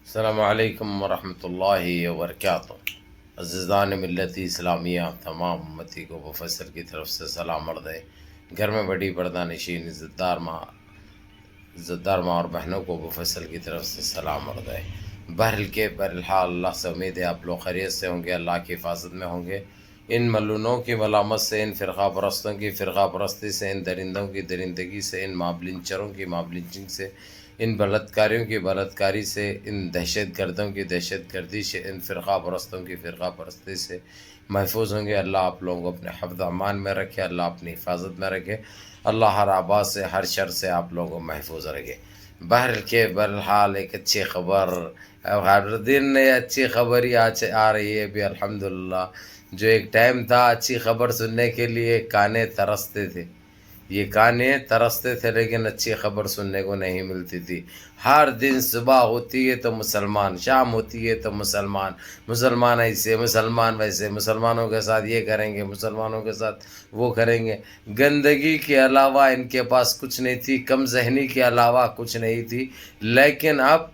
السلام علیکم ورحمۃ اللہ وبرکاتہ۔ عزیزان ملت اسلامیہ، تمام امتی کو مفصل کی طرف سے سلام عرض ہے۔ گھر میں بڑی پردہ نشین عزتدار ماں اور بہنوں کو مفصل کی طرف سے سلام عرض ہے۔ بہرحال اللہ سے امید ہے آپ لوگ خیریت سے ہوں گے، اللہ کی حفاظت میں ہوں گے۔ ان ملونوں کی ملامت سے، ان فرقہ پرستوں کی فرقہ پرستی سے، ان درندوں کی درندگی سے، ان مابلنچروں کی مابلنچنگ سے، ان بلاتکاریوں کی بلاتکاری سے، ان دہشت گردوں کی دہشت گردی سے، ان فرقہ پرستوں کی فرقہ پرستی سے محفوظ ہوں گے۔ اللہ آپ لوگوں کو اپنے حفظ امان میں رکھے، اللہ اپنی حفاظت میں رکھے، اللہ ہر آباد سے، ہر شر سے آپ لوگوں کو محفوظ رکھے۔ بہرحال ایک اچھی خبر، ہر دن اچھی خبر ہی آ رہی ہے بھی الحمدللہ۔ جو ایک ٹائم تھا اچھی خبر سننے کے لیے کانے ترستے تھے، یہ کانے ترستے تھے، لیکن اچھی خبر سننے کو نہیں ملتی تھی۔ ہر دن صبح ہوتی ہے تو مسلمان، شام ہوتی ہے تو مسلمان ایسے، مسلمان ویسے، مسلمانوں کے ساتھ یہ کریں گے، مسلمانوں کے ساتھ وہ کریں گے۔ گندگی کے علاوہ ان کے پاس کچھ نہیں تھی، کم ذہنی کے علاوہ کچھ نہیں تھی، لیکن اب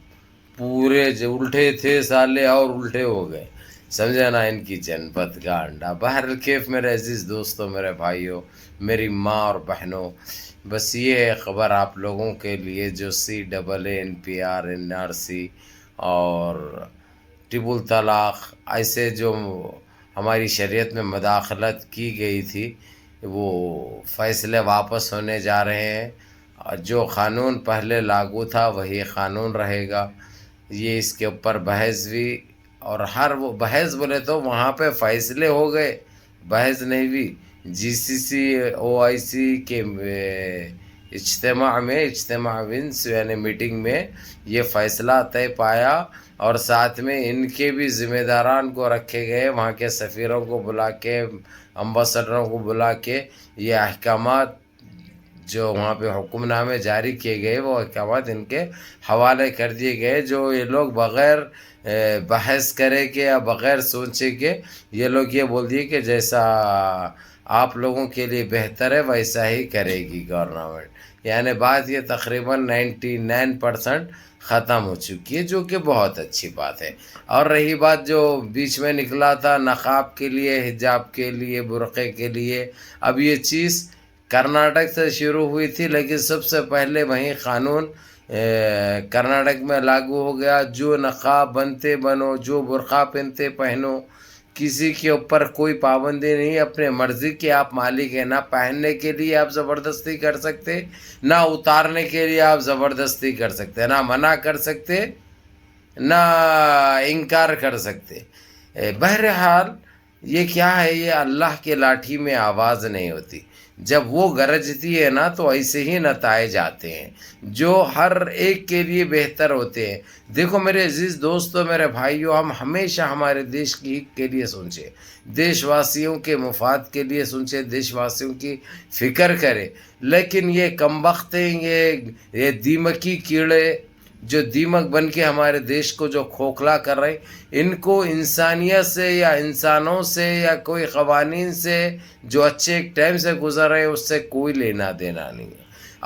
پورے جو الٹے تھے سالے اور الٹے ہو گئے، سمجھے نا، ان کی جنبت کا انڈا۔ بہرکیف میرے عزیز دوستوں، میرے بھائیوں، میری ماں اور بہنوں، بس یہ ہے خبر آپ لوگوں کے لیے جو CAA NRC اور ٹرپل طلاق ایسے جو ہماری شریعت میں مداخلت کی گئی تھی، وہ فیصلے واپس ہونے جا رہے ہیں۔ جو قانون پہلے لاگو تھا وہی قانون رہے گا۔ یہ اس کے اوپر بحث بھی، اور وہ بحث بولے تو وہاں پہ فیصلے ہو گئے، بحث نہیں بھی۔ GCC OIC کے اجتماع یعنی میٹنگ میں یہ فیصلہ طے پایا، اور ساتھ میں ان کے بھی ذمہ داران کو رکھے گئے، وہاں کے سفیروں کو بلا کے، امبیسڈروں کو بلا کے، یہ احکامات جو وہاں پہ حکم نامے جاری کیے گئے وہ احکامات ان کے حوالے کر دیے گئے۔ جو یہ لوگ بغیر بحث کرے کے یا بغیر سوچے کے یہ لوگ یہ بول دیے کہ جیسا آپ لوگوں کے لیے بہتر ہے ویسا ہی کرے گی گورنمنٹ، یعنی بات یہ تقریباً 99% ختم ہو چکی ہے، جو کہ بہت اچھی بات ہے۔ اور رہی بات جو بیچ میں نکلا تھا نقاب کے لیے، حجاب کے لیے، برقعے کے لیے، اب یہ چیز کرناٹک سے شروع ہوئی تھی، لیکن سب سے پہلے وہیں قانون کرناٹک میں لاگو ہو گیا۔ جو نقاب بنتے بنو، جو برقع پہنتے پہنو، کسی کے اوپر کوئی پابندی نہیں، اپنے مرضی کے آپ مالک ہیں۔ نہ پہننے کے لیے آپ زبردستی کر سکتے، نہ اتارنے کے لیے آپ زبردستی کر سکتے، نہ منع کر سکتے، نہ انکار کر سکتے۔ بہرحال یہ کیا ہے، یہ اللہ کے لاٹھی میں آواز نہیں ہوتی، جب وہ گرجتی ہے نا تو ایسے ہی نتائج آتے ہیں جو ہر ایک کے لیے بہتر ہوتے ہیں۔ دیکھو میرے عزیز دوستو، میرے بھائیوں، ہم ہمیشہ ہمارے دیش کی کے لیے سوچیں، دیش واسیوں کے مفاد کے لیے سوچیں، دیش واسیوں کی فکر کریں، لیکن یہ کمبختیں، یہ دیمکی کیڑے جو دیمک بن کے ہمارے دیش کو جو کھوکھلا کر رہے ہیں، ان کو انسانیت سے یا انسانوں سے یا کوئی قوانین سے جو اچھے ایک ٹائم سے گزر رہے ہیں اس سے کوئی لینا دینا نہیں ہے۔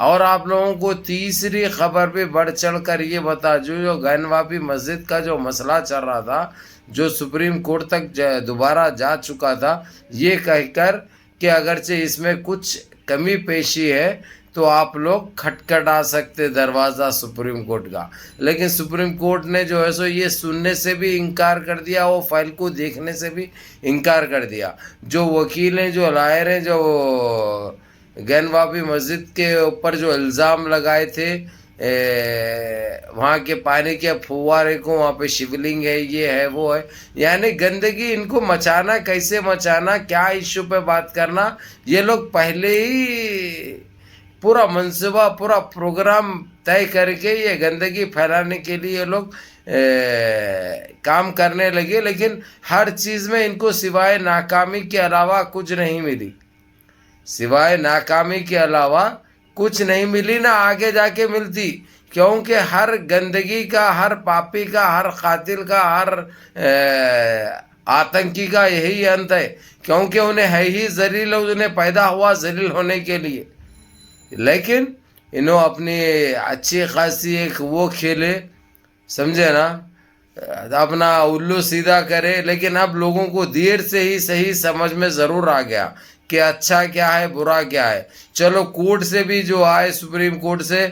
اور آپ لوگوں کو تیسری خبر پہ بڑھ چڑھ کر یہ بتا جو غین واپی مسجد کا جو مسئلہ چل رہا تھا، جو سپریم کورٹ تک دوبارہ جا چکا تھا، یہ کہہ کر کہ اگرچہ اس میں کچھ کمی پیشی ہے تو آپ لوگ کھٹکھٹا سکتے دروازہ سپریم کورٹ کا، لیکن سپریم کورٹ نے جو ہے سو یہ سننے سے بھی انکار کر دیا، وہ فائل کو دیکھنے سے بھی انکار کر دیا۔ جو وکیل ہیں، جو لائر ہیں، جو غین واپی مسجد کے اوپر جو الزام لگائے تھے، وہاں کے پانی کے فوارے کو، وہاں پہ شیولنگ ہے، یہ ہے وہ ہے، یعنی گندگی ان کو مچانا، کیسے مچانا، کیا ایشو پہ بات کرنا، یہ لوگ پہلے ہی پورا منصوبہ، پورا پروگرام طے کر کے یہ گندگی پھیلانے کے لیے لوگ کام کرنے لگے، لیکن ہر چیز میں ان کو سوائے ناکامی کے علاوہ کچھ نہیں ملی، سوائے ناکامی کے علاوہ کچھ نہیں ملی، نہ آگے جا کے ملتی، کیونکہ ہر گندگی کا، ہر پاپی کا، ہر قاتل کا، ہر آتنکی کا یہی انت ہے، کیونکہ انہیں ہے ہی ذلیل، انہیں پیدا ہوا ذلیل ہونے کے لیے، لیکن انہوں اپنی اچھی خاصی ایک وہ کھیلے، سمجھے نا، اپنا الو سیدھا کرے، لیکن اب لوگوں کو دیر سے ہی صحیح سمجھ میں ضرور آ گیا کہ اچھا کیا ہے برا کیا ہے۔ چلو کورٹ سے بھی جو آئے سپریم کورٹ سے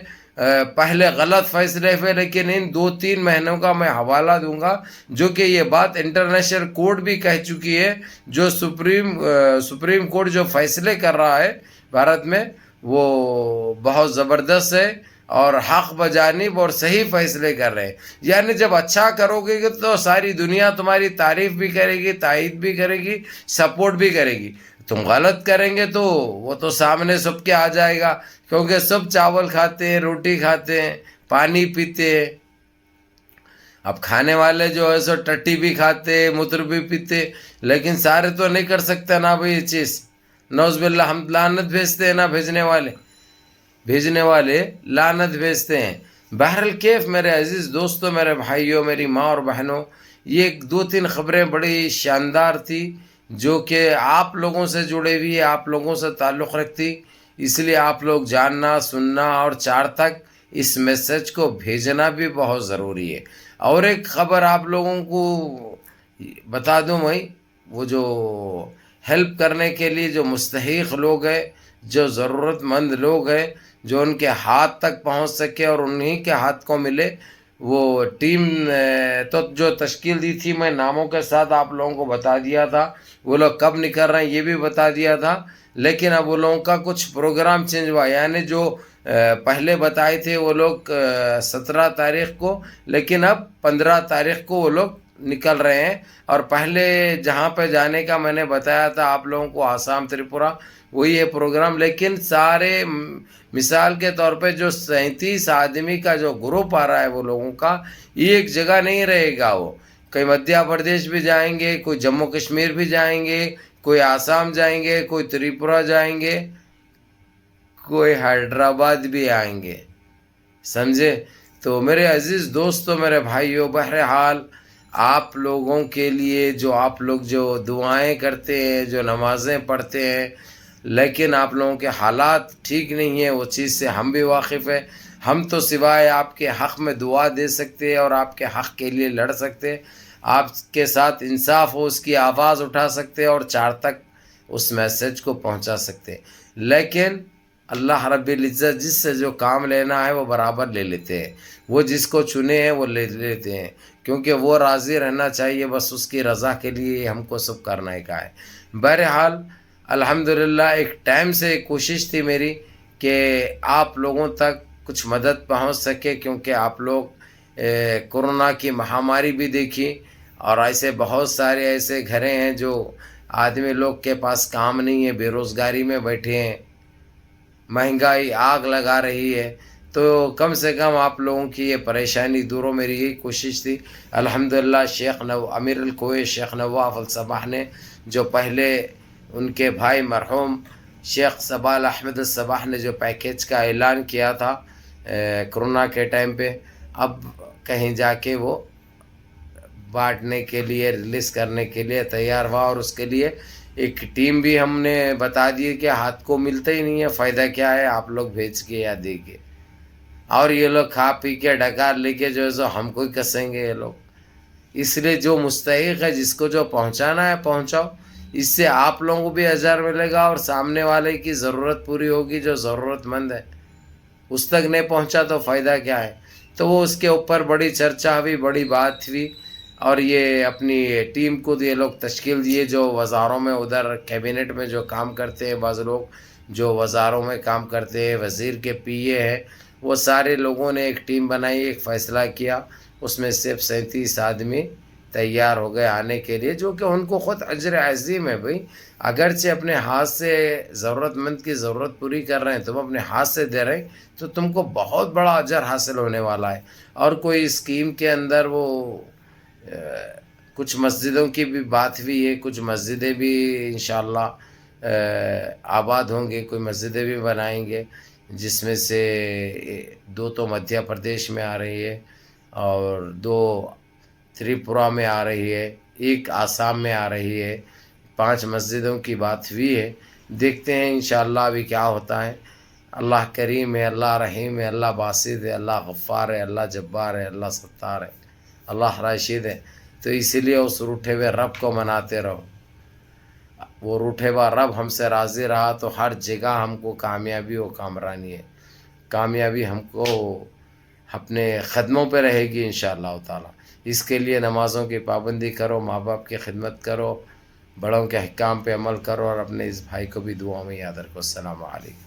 پہلے غلط فیصلے ہوئے، لیکن ان 2-3 مہینوں کا میں حوالہ دوں گا، جو کہ یہ بات انٹرنیشنل کورٹ بھی کہہ چکی ہے، جو سپریم کورٹ جو فیصلے کر رہا ہے بھارت میں وہ بہت زبردست ہے اور حق بجانب اور صحیح فیصلے کر رہے ہیں۔ یعنی جب اچھا کرو گے تو ساری دنیا تمہاری تعریف بھی کرے گی، تائید بھی کرے گی، سپورٹ بھی کرے گی۔ تم غلط کریں گے تو وہ تو سامنے سب کے آ جائے گا، کیونکہ سب چاول کھاتے ہیں، روٹی کھاتے ہیں، پانی پیتے ہیں۔ اب کھانے والے جو ہے سو ٹٹی بھی کھاتے ہیں، موتر بھی پیتے، لیکن سارے تو نہیں کر سکتے نا بھائی یہ چیز۔ نوز باللہ ہم لعنت بھیجتے ہیں نا، بھیجنے والے لعنت بھیجتے ہیں۔ بہرحال کیف میرے عزیز دوستوں، میرے بھائیوں، میری ماں اور بہنوں، یہ 2-3 خبریں بڑی شاندار تھی جو کہ آپ لوگوں سے جڑے ہوئی، آپ لوگوں سے تعلق رکھتی، اس لیے آپ لوگ جاننا، سننا اور 4 تک اس میسج کو بھیجنا بھی بہت ضروری ہے۔ اور ایک خبر آپ لوگوں کو بتا دوں میں، وہ جو ہیلپ کرنے کے لیے جو مستحق لوگ ہیں، جو ضرورت مند لوگ ہیں، جو ان کے ہاتھ تک پہنچ سکے اور انہی کے ہاتھ کو ملے، وہ ٹیم تو جو تشکیل دی تھی میں ناموں کے ساتھ آپ لوگوں کو بتا دیا تھا، وہ لوگ کب نکل رہے ہیں یہ بھی بتا دیا تھا، لیکن اب وہ لوگوں کا کچھ پروگرام چینج ہوا، یعنی جو پہلے بتائے تھے وہ لوگ 17 تاریخ کو، لیکن اب 15 تاریخ کو وہ لوگ نکل رہے ہیں۔ اور پہلے جہاں پہ جانے کا میں نے بتایا تھا آپ لوگوں کو، آسام تریپورہ، وہی ہے پروگرام، لیکن سارے مثال کے طور پہ جو 37 آدمی کا جو گروپ آ رہا ہے وہ لوگوں کا، یہ ایک جگہ نہیں رہے گا، وہ کوئی مدھیہ پردیش بھی جائیں گے، کوئی جموں کشمیر بھی جائیں گے، کوئی آسام جائیں گے، کوئی تریپورہ جائیں گے، کوئی حیدرآباد بھی آئیں گے، سمجھے؟ تو میرے عزیز دوستو، میرے بھائیو، بہرحال آپ لوگوں کے لیے جو آپ لوگ جو دعائیں کرتے ہیں، جو نمازیں پڑھتے ہیں، لیکن آپ لوگوں کے حالات ٹھیک نہیں ہیں، وہ چیز سے ہم بھی واقف ہیں۔ ہم تو سوائے آپ کے حق میں دعا دے سکتے ہیں اور آپ کے حق کے لیے لڑ سکتے ہیں، آپ کے ساتھ انصاف ہو اس کی آواز اٹھا سکتے ہیں اور 4 تک اس میسج کو پہنچا سکتے ہیں، لیکن اللہ رب العزت جس سے جو کام لینا ہے وہ برابر لے لیتے ہیں، وہ جس کو چنے ہیں وہ لے لیتے ہیں، کیونکہ وہ راضی رہنا چاہیے، بس اس کی رضا کے لیے ہم کو سب کرنے کا ہے۔ بہرحال الحمدللہ ایک ٹائم سے ایک کوشش تھی میری کہ آپ لوگوں تک کچھ مدد پہنچ سکے، کیونکہ آپ لوگ کورونا کی مہاماری بھی دیکھی، اور ایسے بہت سارے ایسے گھریں ہیں جو آدمی لوگ کے پاس کام نہیں ہے، بے روزگاری میں بیٹھے ہیں، مہنگائی آگ لگا رہی ہے، تو کم سے کم آپ لوگوں کی یہ پریشانی دور ہو، میری یہی کوشش تھی۔ الحمدللہ امیر الکویت شیخ نواف الصباح نے، جو پہلے ان کے بھائی مرحوم شیخ صبال احمد الصباح نے جو پیکیج کا اعلان کیا تھا کرونا کے ٹائم پہ، اب کہیں جا کے وہ بانٹنے کے لیے، ریلیز کرنے کے لیے تیار ہوا، اور اس کے لیے ایک ٹیم بھی ہم نے بتا دی کہ ہاتھ کو ملتا ہی نہیں ہے، فائدہ کیا ہے آپ لوگ بھیج کے یا دے کے، اور یہ لوگ کھا پی کے ڈکار لے کے جو ہے سو ہم کو ہی کسیں گے یہ لوگ۔ اس لیے جو مستحق ہے، جس کو جو پہنچانا ہے پہنچاؤ، اس سے آپ لوگوں کو بھی اجر ملے گا اور سامنے والے کی ضرورت پوری ہوگی جو ضرورت مند ہے۔ اس تک نہیں پہنچا تو فائدہ کیا ہے؟ تو وہ اس کے اوپر بڑی چرچا ہوئی، بڑی بات ہوئی، اور یہ اپنی ٹیم کو یہ لوگ تشکیل دیے جو وزاروں میں، ادھر کیبنٹ میں جو کام کرتے ہیں، بعض لوگ جو وزاروں میں کام کرتے ہیں، وزیر کے پی اے ہے، وہ سارے لوگوں نے ایک ٹیم بنائی، ایک فیصلہ کیا، اس میں صرف 37 آدمی تیار ہو گئے آنے کے لیے، جو کہ ان کو خود اجر عظیم ہے بھائی، اگرچہ اپنے ہاتھ سے ضرورت مند کی ضرورت پوری کر رہے ہیں، تم اپنے ہاتھ سے دے رہے ہیں تو تم کو بہت بڑا اجر حاصل ہونے والا ہے۔ اور کوئی اسکیم کے اندر وہ کچھ مسجدوں کی بھی بات ہوئی ہے، کچھ مسجدیں بھی انشاءاللہ آباد ہوں گے، کوئی مسجدیں بھی بنائیں گے، جس میں سے 2 تو مدھیہ پردیش میں آ رہی ہے، اور 2 تریپورہ میں آ رہی ہے، 1 آسام میں آ رہی ہے، 5 مسجدوں کی بات ہوئی ہے، دیکھتے ہیں انشاءاللہ ابھی کیا ہوتا ہے۔ اللہ کریم ہے، اللہ رحیم ہے، اللہ باسط ہے، اللہ غفار ہے، اللہ جبار ہے، اللہ ستار ہے۔ اللہ راشد ہے. تو اسی لیے اس روٹھے ہوئے رب کو مناتے رہو. وہ روٹھے ہوا رب ہم سے راضی رہا تو ہر جگہ ہم کو کامیابی و کامرانی ہے. کامیابی ہم کو اپنے قدموں پہ رہے گی انشاءاللہ تعالی. اس کے لیے نمازوں کی پابندی کرو، ماں باپ کی خدمت کرو، بڑوں کے احکام پہ عمل کرو، اور اپنے اس بھائی کو بھی دعا میں یاد رکھو. السلام علیکم.